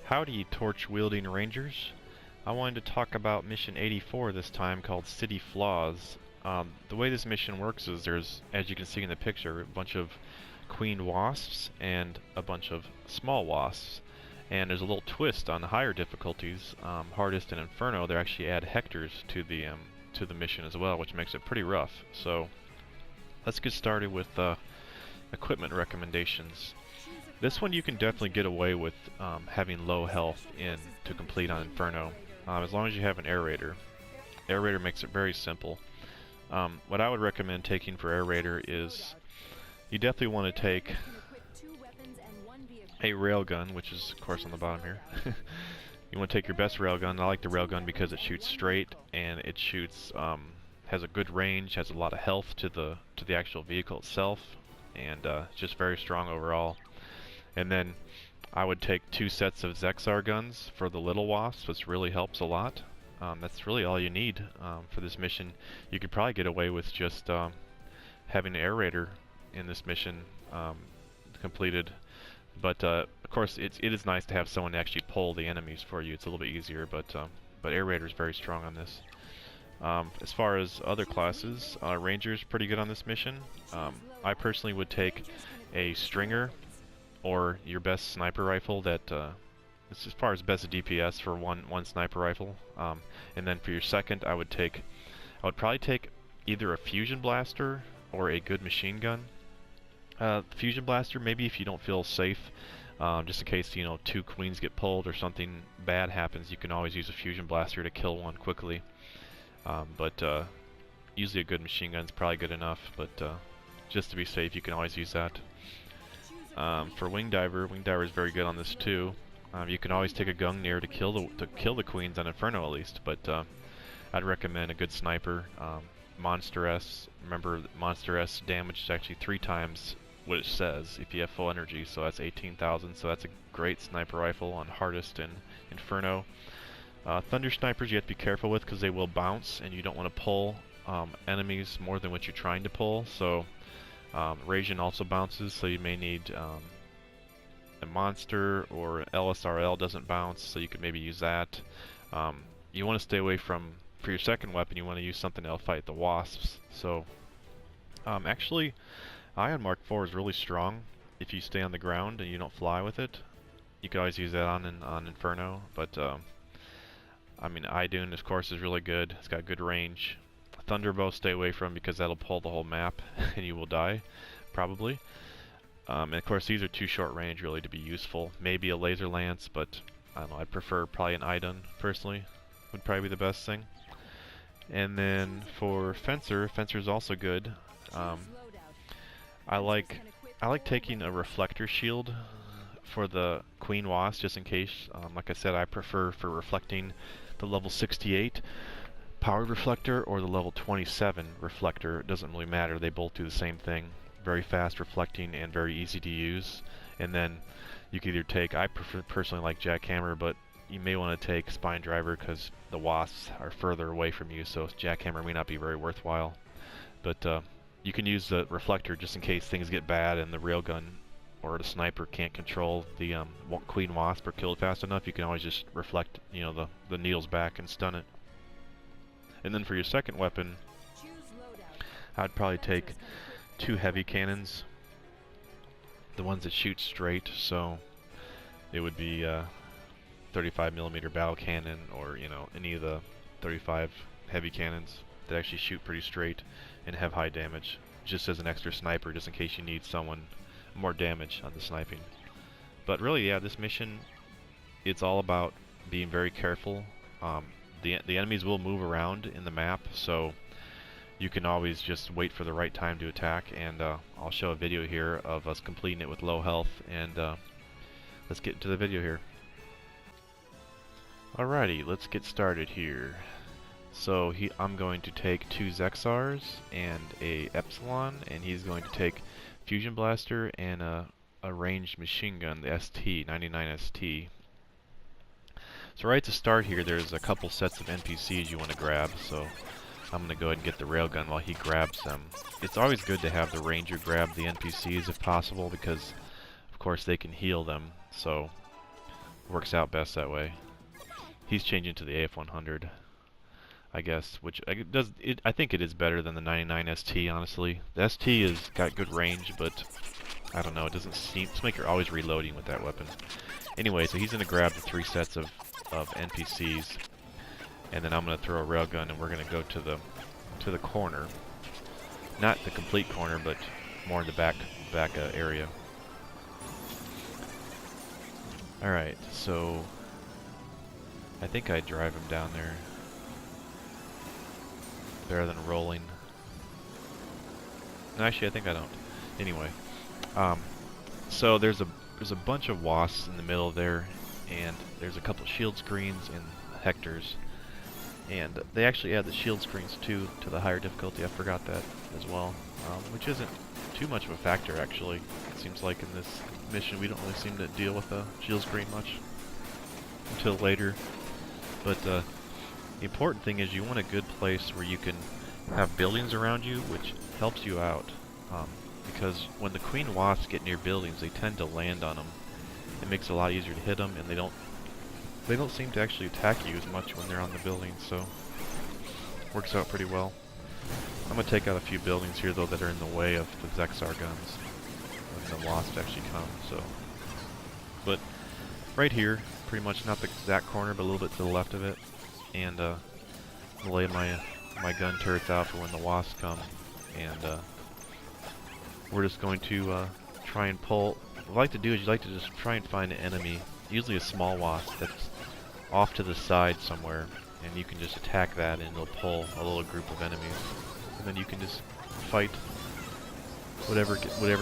Howdy, torch-wielding rangers. I wanted to talk about mission 84 this time, called City Flaws. The way this mission works is there's, as you can see in the picture, a bunch of queen wasps and a bunch of small wasps. And there's a little twist on the higher difficulties, hardest and inferno. They actually add hectares to the mission as well, which makes it pretty rough. So let's get started with equipment recommendations. This one you can definitely get away with having low health to complete on Inferno, as long as you have an aerator. Aerator makes it very simple. What I would recommend taking for aerator is you definitely want to take a railgun, which is of course on the bottom here. You want to take your best railgun. I like the railgun because it shoots straight and it shoots has a good range, has a lot of health to the actual vehicle itself, and just very strong overall. And then I would take 2 sets of Zexar guns for the little wasps, which really helps a lot. That's really all you need for this mission. You could probably get away with just having an aerator in this mission completed. But of course, it is nice to have someone actually pull the enemies for you. It's a little bit easier, but aerator is very strong on this. As far as other classes, Ranger's pretty good on this mission. I personally would take a Stringer or your best sniper rifle. As far as best DPS for one sniper rifle. And then for your second, I would probably take either a fusion blaster or a good machine gun. Fusion blaster, maybe if you don't feel safe, just in case 2 queens get pulled or something bad happens, you can always use a fusion blaster to kill one quickly. Usually a good machine gun is probably good enough, but just to be safe, you can always use that. For Wing Diver is very good on this too. You can always take a Gungnir to kill the queens on Inferno at least, but I'd recommend a good sniper. Monster S. Remember, Monster S damage is actually 3 times what it says if you have full energy, so that's 18,000. So that's a great sniper rifle on hardest in Inferno. Thunder snipers you have to be careful with because they will bounce, and you don't want to pull enemies more than what you're trying to pull. So Radiant also bounces, so you may need a monster, or LSRL doesn't bounce, so you could maybe use that. You want to stay away from, for your second weapon, you want to use something that'll fight the wasps. So actually, Ion Mark IV is really strong if you stay on the ground and you don't fly with it. You could always use that on Inferno, but I mean, Idun, of course, is really good. It's got good range. Thunderbow, stay away from because that'll pull the whole map and you will die, probably. And of course, these are too short range really to be useful. Maybe a laser lance, but I don't know. I'd prefer probably an Idun personally. Would probably be the best thing. And then for Fencer's also good. I like taking a reflector shield for the Queen Wasp, just in case. Like I said, I prefer for reflecting the level 68 powered reflector or the level 27 reflector. It doesn't really matter. They both do the same thing. Very fast reflecting and very easy to use. And then you can either take, I personally like Jackhammer, but you may want to take Spine Driver because the wasps are further away from you, so Jackhammer may not be very worthwhile. But you can use the reflector just in case things get bad and the railgun or the sniper can't control the Queen Wasp or kill it fast enough. You can always just reflect, the needles back and stun it. And then for your second weapon, I'd probably take 2 heavy cannons, the ones that shoot straight. So it would be 35mm battle cannon, or any of the 35 heavy cannons that actually shoot pretty straight and have high damage, just as an extra sniper, just in case you need someone more damage on the sniping. But really, yeah, this mission, it's all about being very careful. The enemies will move around in the map, so you can always just wait for the right time to attack. And I'll show a video here of us completing it with low health, and let's get into the video here. Alrighty, let's get started here. So I'm going to take 2 Zexars and a Epsilon, and he's going to take Fusion Blaster and a ranged machine gun, the ST-99 ST. So right to start here, there's a couple sets of NPCs you want to grab, so I'm going to go ahead and get the railgun while he grabs them. It's always good to have the ranger grab the NPCs if possible, because of course they can heal them. So Works out best that way. He's changing to the AF100, I guess, which I think it is better than the 99 ST, honestly. The ST has got good range, but I don't know, it doesn't seem to make you're always reloading with that weapon. Anyway, so he's going to grab the 3 sets of NPCs, and then I'm going to throw a railgun, and we're going to go to the corner. Not the complete corner, but more in the back area. Alright, so I think I drive him down there. Better than rolling. No, actually, I think I don't. Anyway, so there's a bunch of wasps in the middle there, and there's a couple shield screens and Hectors, and they actually add the shield screens too to the higher difficulty. I forgot that as well, which isn't too much of a factor actually. It seems like in this mission we don't really seem to deal with the shield screen much until later. But the important thing is you want a good place where you can have buildings around you, which helps you out. Because when the queen wasps get near buildings, they tend to land on them. It makes it a lot easier to hit them, and they don't seem to actually attack you as much when they're on the building, so works out pretty well. I'm gonna take out a few buildings here though that are in the way of the Zexar guns when the wasps actually come. So, but right here, pretty much not the exact corner, but a little bit to the left of it, and lay my gun turrets out for when the wasps come, and we're just going to try and pull. What I like to do is you like to just try and find an enemy, usually a small wasp that's off to the side somewhere, and you can just attack that and it'll pull a little group of enemies, and then you can just fight whatever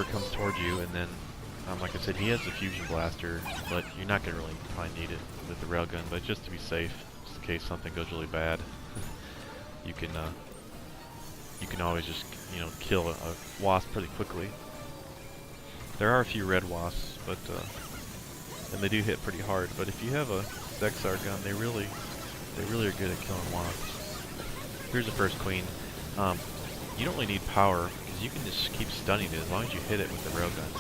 comes towards you. And then like I said, he has the fusion blaster, but you're not gonna really probably need it with the railgun, but just to be safe, just in case something goes really bad, you can always just, you know, kill a wasp pretty quickly. There are a few red wasps, but and they do hit pretty hard. But if you have a Zexar gun, they really are good at killing wasps. Here's the first queen. You don't really need power because you can just keep stunning it as long as you hit it with the railgun.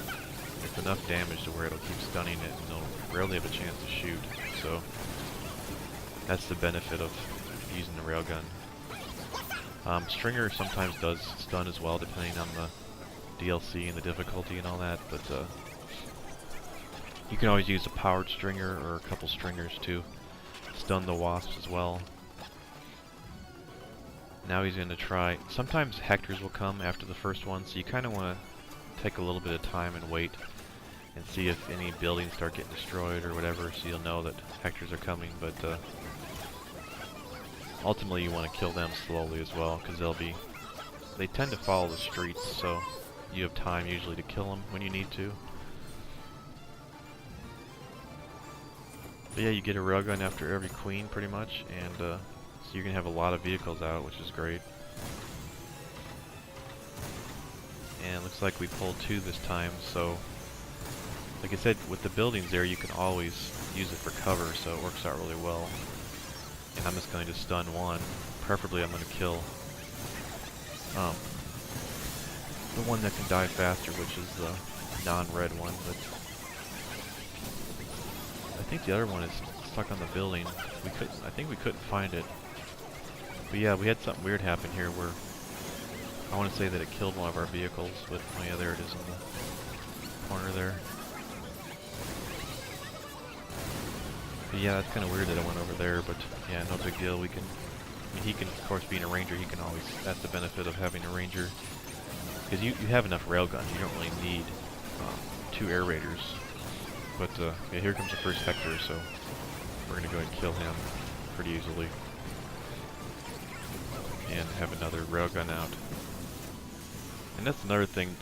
It's enough damage to where it'll keep stunning it, and it'll rarely have a chance to shoot. So that's the benefit of using the railgun. Stringer sometimes does stun as well, depending on the DLC and the difficulty and all that, but you can always use a powered stringer or a couple stringers to stun the wasps as well. Now he's going to try. Sometimes Hectors will come after the first one, so you kind of want to take a little bit of time and wait and see if any buildings start getting destroyed or whatever, so you'll know that Hectors are coming. But ultimately you want to kill them slowly as well, because they tend to follow the streets, so you have time usually to kill them when you need to. But yeah, you get a railgun after every queen pretty much, and so you're going to have a lot of vehicles out, which is great. And looks like we pulled 2 this time, so like I said, with the buildings there you can always use it for cover, so it works out really well. And I'm just going to stun one. Preferably I'm going to kill the one that can die faster, which is the non-red one, but I think the other one is stuck on the building. I think we couldn't find it. But yeah, we had something weird happen here where I want to say that it killed one of our vehicles, but oh yeah, there it is in the corner there. But yeah, that's kind of weird that it went over there, but yeah, no big deal. I mean, he can, of course, being a ranger, he can always, that's the benefit of having a ranger. Because you have enough railguns, you don't really need 2 air raiders. But yeah, here comes the first Hector, so we're going to go ahead and kill him pretty easily. And have another railgun out. And that's another thing,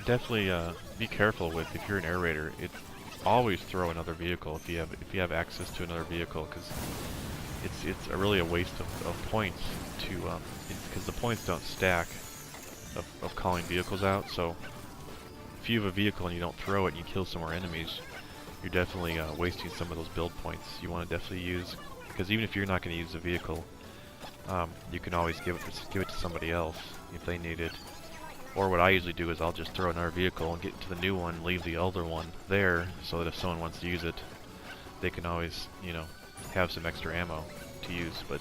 definitely be careful with if you're an air raider. Always throw another vehicle if you have access to another vehicle, because it's really a waste of points to because the points don't stack of calling vehicles out. So if you have a vehicle and you don't throw it and you kill some more enemies, you're definitely wasting some of those build points. You want to definitely use, because even if you're not going to use the vehicle, you can always give it to somebody else if they need it. Or what I usually do is I'll just throw another vehicle and get to the new one, leave the older one there, so that if someone wants to use it, they can always, you know, have some extra ammo to use. But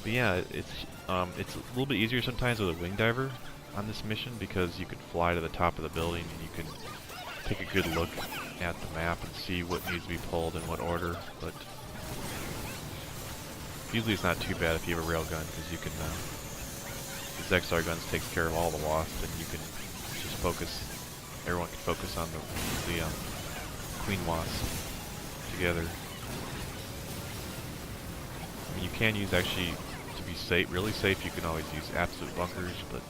yeah, it's a little bit easier sometimes with a wing diver on this mission because you can fly to the top of the building and you can take a good look at the map and see what needs to be pulled in what order. But usually it's not too bad if you have a railgun because you can. These XR guns takes care of all the wasps and you can just focus. Everyone can focus on the queen wasp together. I mean, you can use actually to be safe, really safe. You can always use absolute bunkers, but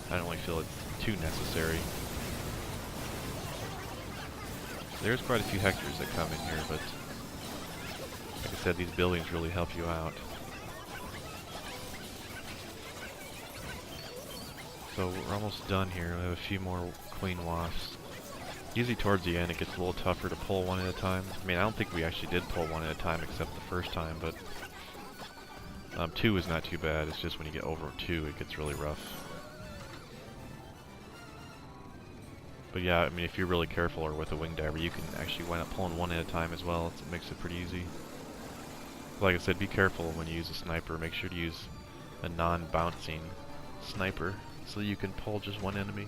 I don't really feel it's too necessary. There's quite a few hectors that come in here, but like I said, these buildings really help you out. So we're almost done here. We have a few more queen wasps. Usually towards the end it gets a little tougher to pull one at a time. I mean, I don't think we actually did pull one at a time except the first time, but 2 is not too bad. It's just when you get over 2 it gets really rough. But yeah, I mean, if you're really careful or with a wing diver, you can actually wind up pulling one at a time as well. It makes it pretty easy. Like I said, be careful when you use a sniper. Make sure to use a non-bouncing sniper so you can pull just one enemy.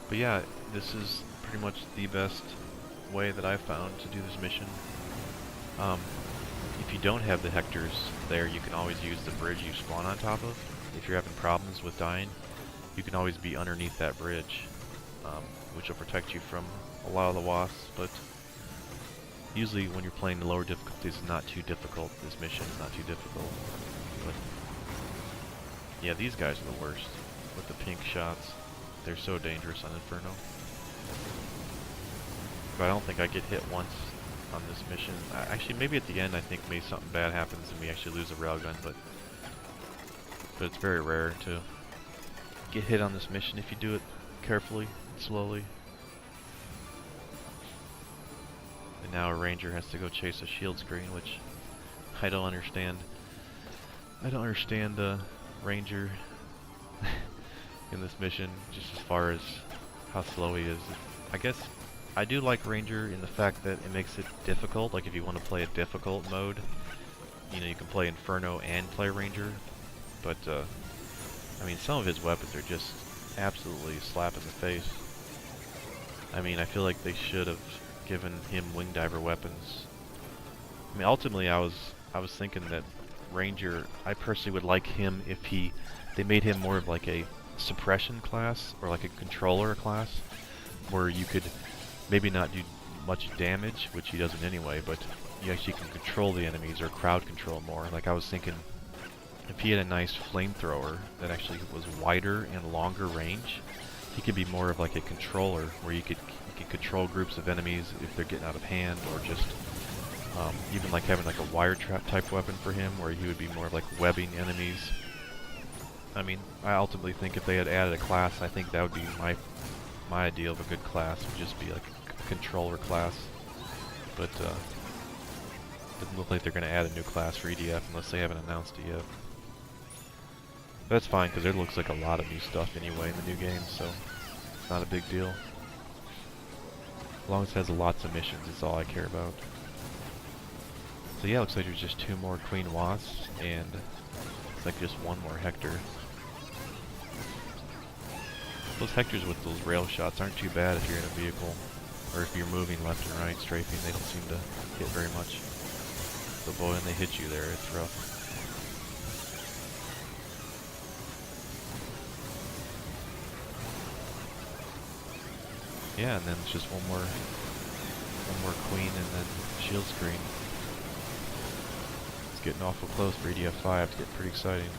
But yeah, this is pretty much the best way that I've found to do this mission. If you don't have the hectors there, you can always use the bridge you spawn on top of. If you're having problems with dying, you can always be underneath that bridge, which will protect you from a lot of the wasps. But usually when you're playing the lower difficulties, it's not too difficult. This mission is not too difficult. But yeah, these guys are the worst with the pink shots. They're so dangerous on Inferno. But I don't think I get hit once on this mission. Actually, maybe at the end I think maybe something bad happens and we actually lose a railgun, but it's very rare to get hit on this mission if you do it carefully, slowly. And now a ranger has to go chase a shield screen, which I don't understand. I don't understand the ranger in this mission, just as far as how slow he is. I guess I do like ranger in the fact that it makes it difficult. Like if you want to play a difficult mode, you know, you can play Inferno and play ranger. But I mean, some of his weapons are just absolutely slap in the face. I mean, I feel like they should have given him wing diver weapons. I mean, ultimately, I was thinking that ranger, I personally would like him if they made him more of like a suppression class or like a controller class, where you could maybe not do much damage, which he doesn't anyway, but you actually can control the enemies or crowd control more. Like I was thinking, if he had a nice flamethrower that actually was wider and longer range, he could be more of like a controller where you could control groups of enemies if they're getting out of hand, or just even like having like a wire trap type weapon for him where he would be more of like webbing enemies. I mean, I ultimately think if they had added a class, I think that would be my idea of a good class, would just be like a controller class. But doesn't look like they're going to add a new class for EDF unless they haven't announced it yet. That's fine, because there looks like a lot of new stuff anyway in the new game, so it's not a big deal. As long as it has lots of missions, it's all I care about. So yeah, looks like there's just 2 more Queen Wasps, and looks like just 1 more Hector. Those Hectors with those rail shots aren't too bad if you're in a vehicle, or if you're moving left and right, strafing. They don't seem to hit very much. But boy, when they hit you there, it's rough. Yeah, and then it's just one more Queen and then shield screen. It's getting awful close for EDF 5. It's getting pretty exciting.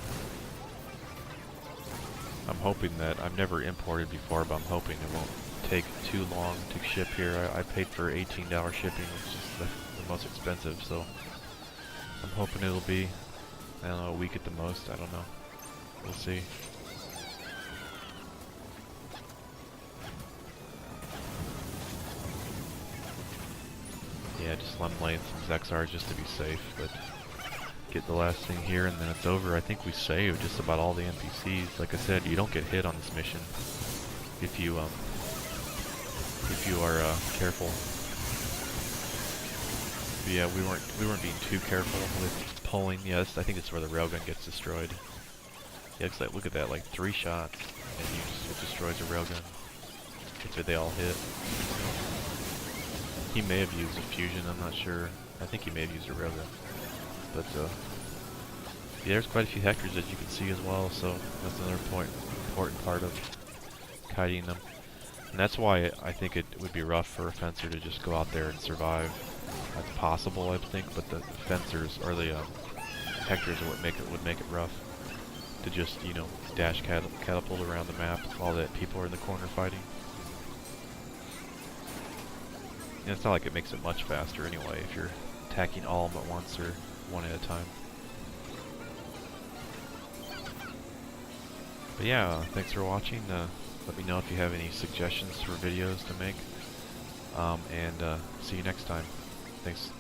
I'm hoping that, I've never imported before, but I'm hoping it won't take too long to ship here. I paid for $18 shipping, which is the most expensive, so I'm hoping it'll be, I don't know, a week at the most. I don't know. We'll see. Yeah, just lemon some Zexars just to be safe, but get the last thing here, and then it's over. I think we saved just about all the NPCs. Like I said, you don't get hit on this mission if you are careful. But yeah, we weren't being too careful with pulling. Yes, I think that's where the railgun gets destroyed. Yeah, it's like, look at that, like 3 shots, and it destroys a railgun. If they all hit. He may have used a fusion, I'm not sure. I think he may have used a railgun. But yeah, there's quite a few hectors as you can see as well, so that's another important part of kiting them. And that's why I think it would be rough for a fencer to just go out there and survive. That's possible, I think, but the fencers or the hectors would make it rough to just, you know, dash catapult around the map while the people are in the corner fighting. And it's not like it makes it much faster anyway if you're attacking all of them at once or one at a time. But yeah, thanks for watching. Let me know if you have any suggestions for videos to make. And see you next time. Thanks.